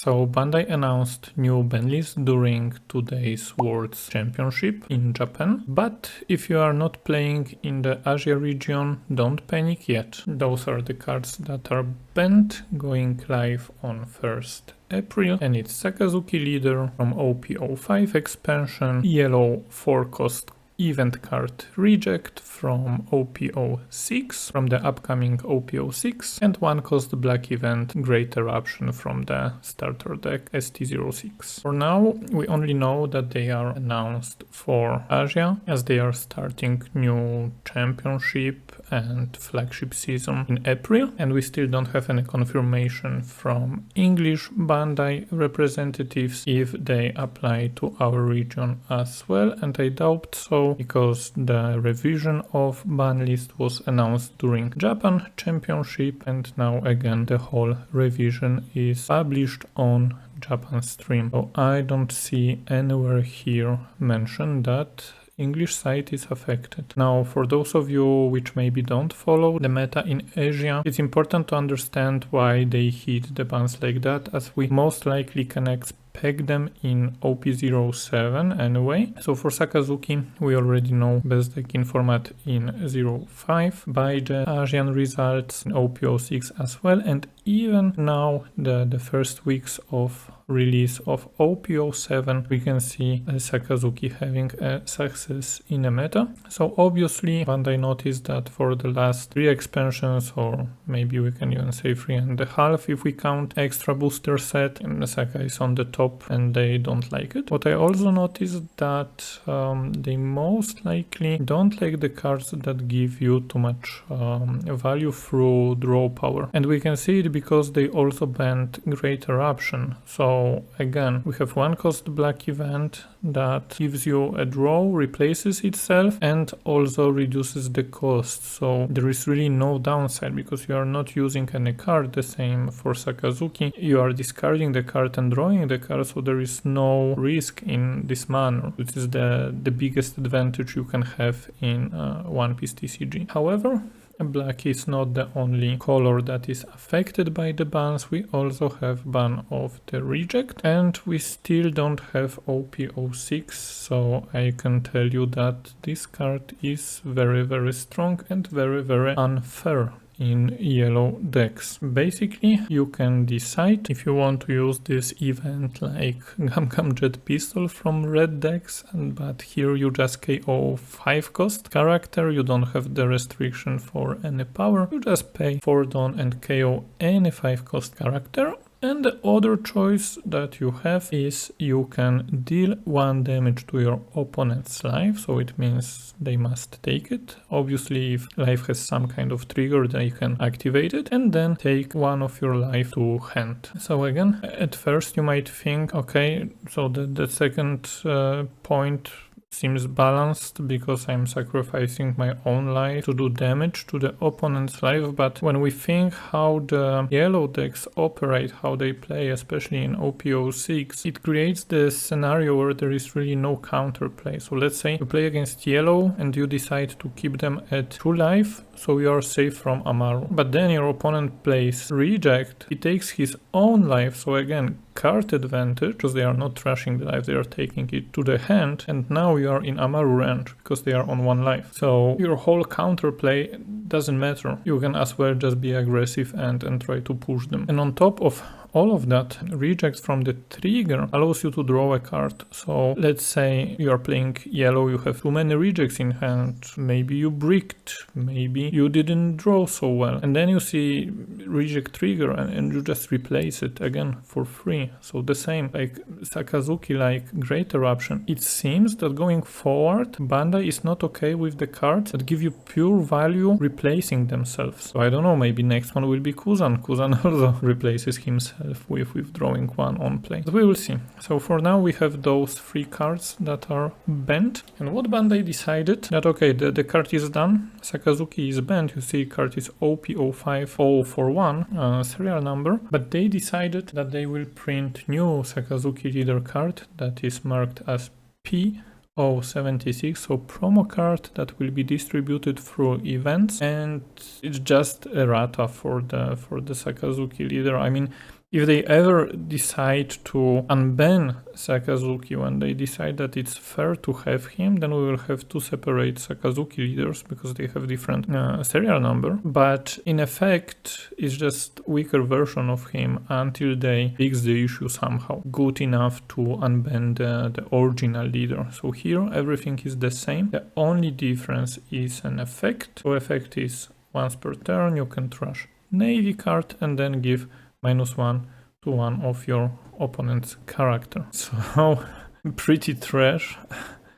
So Bandai announced new ban list during today's Worlds Championship in Japan, but if you are not playing in the Asia region, don't panic yet. Those are the cards that are banned, going live on 1st April, and it's Sakazuki Leader from OP05 expansion, yellow 4-cost event card Reject from OP06 from the upcoming OP06, and 1-cost black event Great Eruption from the starter deck ST06. For now, we only know that they are announced for Asia, as they are starting new championship and flagship season in April, and we still don't have any confirmation from English Bandai representatives if they apply to our region as well, and I doubt so, because the revision of ban list was announced during Japan Championship, and now again the whole revision is published on Japan stream. So I don't see anywhere here mentioned that English side is affected. Now, for those of you which maybe don't follow the meta in Asia, it's important to understand why they hit the bans like that, as we most likely can expect them in OP07 anyway. So for Sakazuki, we already know best deck in format in 05 by the Asian results in OP06 as well, and even now the first weeks of release of OP07, we can see Sakazuki having a success in a meta. So obviously Bandai noticed that for the last 3 expansions, or maybe we can even say 3.5 if we count extra booster set, and Saka is on the top and they don't like it. What I also noticed that they most likely don't like the cards that give you too much value through draw power, and we can see it because they also banned Great Eruption. So again, we have 1-cost black event that gives you a draw, replaces itself, and also reduces the cost. So there is really no downside because you are not using any card. The same for Sakazuki. You are discarding the card and drawing the card, so there is no risk in this manner, which is the biggest advantage you can have in One Piece TCG. However, black is not the only color that is affected by the bans. We also have ban of the Reject, and we still don't have OP06, so I can tell you that this card is very strong and very unfair in yellow decks. Basically, you can decide if you want to use this event like Gum Jet Pistol from red decks, but here you just KO 5-cost character, you don't have the restriction for any power, you just pay 4 Dawn and KO any 5-cost character. And the other choice that you have is you can deal 1 damage to your opponent's life, so it means they must take it. Obviously, if life has some kind of trigger, they can activate it, and then take 1 of your life to hand. So again, at first you might think, okay, so the second point seems balanced because I'm sacrificing my own life to do damage to the opponent's life, but when we think how the yellow decks operate, how they play, especially in OP06, it creates the scenario where there is really no counterplay. So let's say you play against yellow and you decide to keep them at 2 life, so you are safe from Amaru. But then your opponent plays Reject, he takes his own life, so again, card advantage, because they are not trashing the life, they are taking it to the hand, and now you are in Amaru range because they are on 1 life. So your whole counterplay doesn't matter. You can as well just be aggressive and try to push them. And on top of all of that, Reject from the trigger allows you to draw a card. So let's say you are playing yellow, you have too many rejects in hand, maybe you bricked, maybe you didn't draw so well, and then you see reject trigger and you just replace it again for free. So the same, like Sakazuki, like Great Eruption. It seems that going forward, Bandai is not okay with the cards that give you pure value replacing themselves. So I don't know, maybe next one will be Kuzan. Kuzan also replaces himself with withdrawing 1 on play. But we will see. So for now we have those 3 cards that are banned. And what Bandai decided that okay, the card is done, Sakazuki is banned, you see card is OP05041 serial number, but they decided that they will print new Sakazuki leader card that is marked as P076, so promo card that will be distributed through events, and it's just errata for the Sakazuki leader. I mean, if they ever decide to unban Sakazuki, when they decide that it's fair to have him, then we will have to separate Sakazuki leaders because they have different serial number. But in effect, it's just weaker version of him until they fix the issue somehow good enough to unban the original leader. So here everything is the same. The only difference is an effect. So effect is once per turn you can trash Navy card and then give -1 to one of your opponent's character. So pretty trash,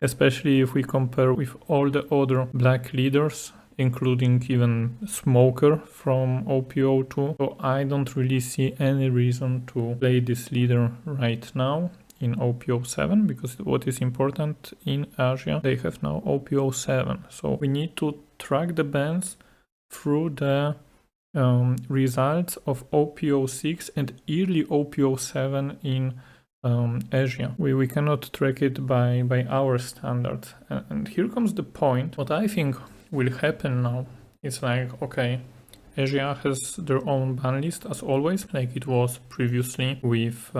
especially if we compare with all the other black leaders, including even Smoker from OPO2. So I don't really see any reason to play this leader right now in OPO7, because what is important in Asia, they have now OPO7. So we need to track the bans through the results of OPO6 and early OPO7 in Asia. We cannot track it by our standards. And here comes the point. What I think will happen now is like, okay, Asia has their own ban list as always, like it was previously with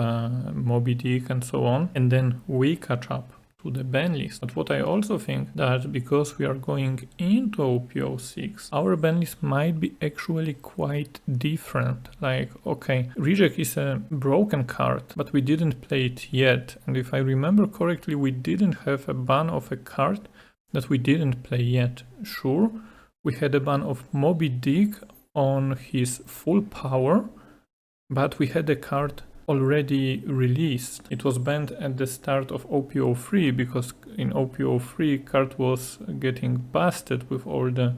Moby Dick and so on, and then we catch up to the ban list. But what I also think that because we are going into OPO6, our ban list might be actually quite different. Like, okay, Reject is a broken card, but we didn't play it yet. And if I remember correctly, we didn't have a ban of a card that we didn't play yet. Sure, we had a ban of Moby Dick on his full power, but we had a card already released. It was banned at the start of OPO3 because in OPO3 card was getting busted with all the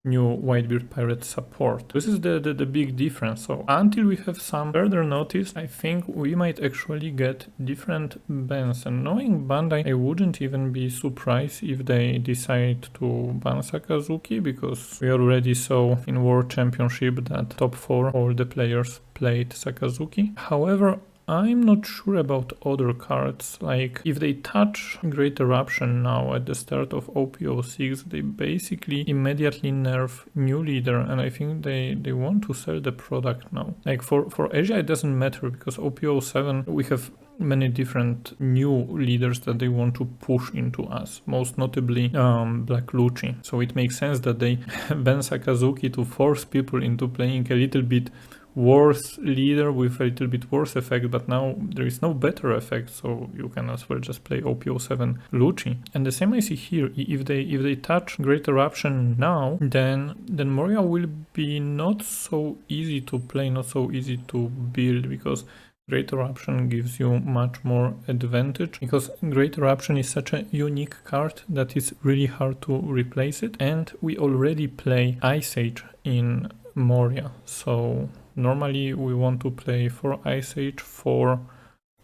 new Whitebeard Pirate support. This is the big difference. So until we have some further notice, I think we might actually get different bans. And knowing Bandai, I wouldn't even be surprised if they decide to ban Sakazuki, because we already saw in World Championship that top 4 all the players played Sakazuki. However, I'm not sure about other cards. Like, if they touch Great Eruption now at the start of OPO6, they basically immediately nerf new leader, and I think they want to sell the product now. Like, for Asia it doesn't matter, because OPO7 we have many different new leaders that they want to push into us, most notably Black Lucci. So it makes sense that they ban Sakazuki to force people into playing a little bit worse leader with a little bit worse effect, but now there is no better effect, so you can as well just play OPO7 Lucci. And the same I see here. If they touch Great Eruption now, then Moria will be not so easy to play, not so easy to build, because Great Eruption gives you much more advantage, because Great Eruption is such a unique card that it's really hard to replace it, and we already play Ice Age in Moria, so normally we want to play for Ice Age for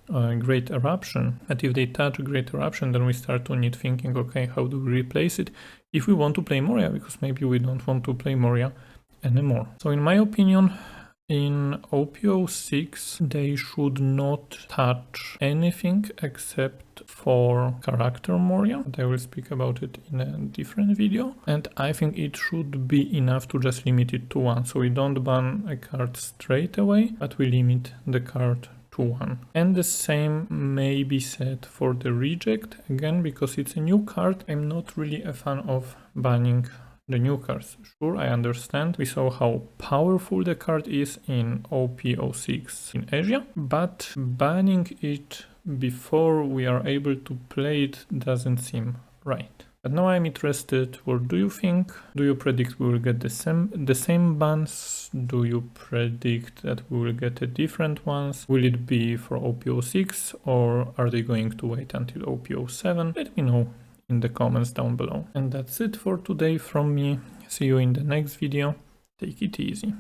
Great Eruption. And if they touch Great Eruption, then we start to need thinking, okay, how do we replace it if we want to play Moria, because maybe we don't want to play Moria anymore. So in my opinion, in OPO6 they should not touch anything except for character Moria, but I will speak about it in a different video. And I think it should be enough to just limit it to 1, so we don't ban a card straight away, but we limit the card to 1. And the same may be said for the Reject, again, because it's a new card. I'm not really a fan of banning the new cards. Sure, I understand. We saw how powerful the card is in OPO6 in Asia, but banning it before we are able to play it doesn't seem right. But now I'm interested, what do you think? Do you predict we will get the same bans? Do you predict that we will get a different ones? Will it be for OPO6, or are they going to wait until OPO7? Let me know in the comments down below. And that's it for today from me. See you in the next video. Take it easy.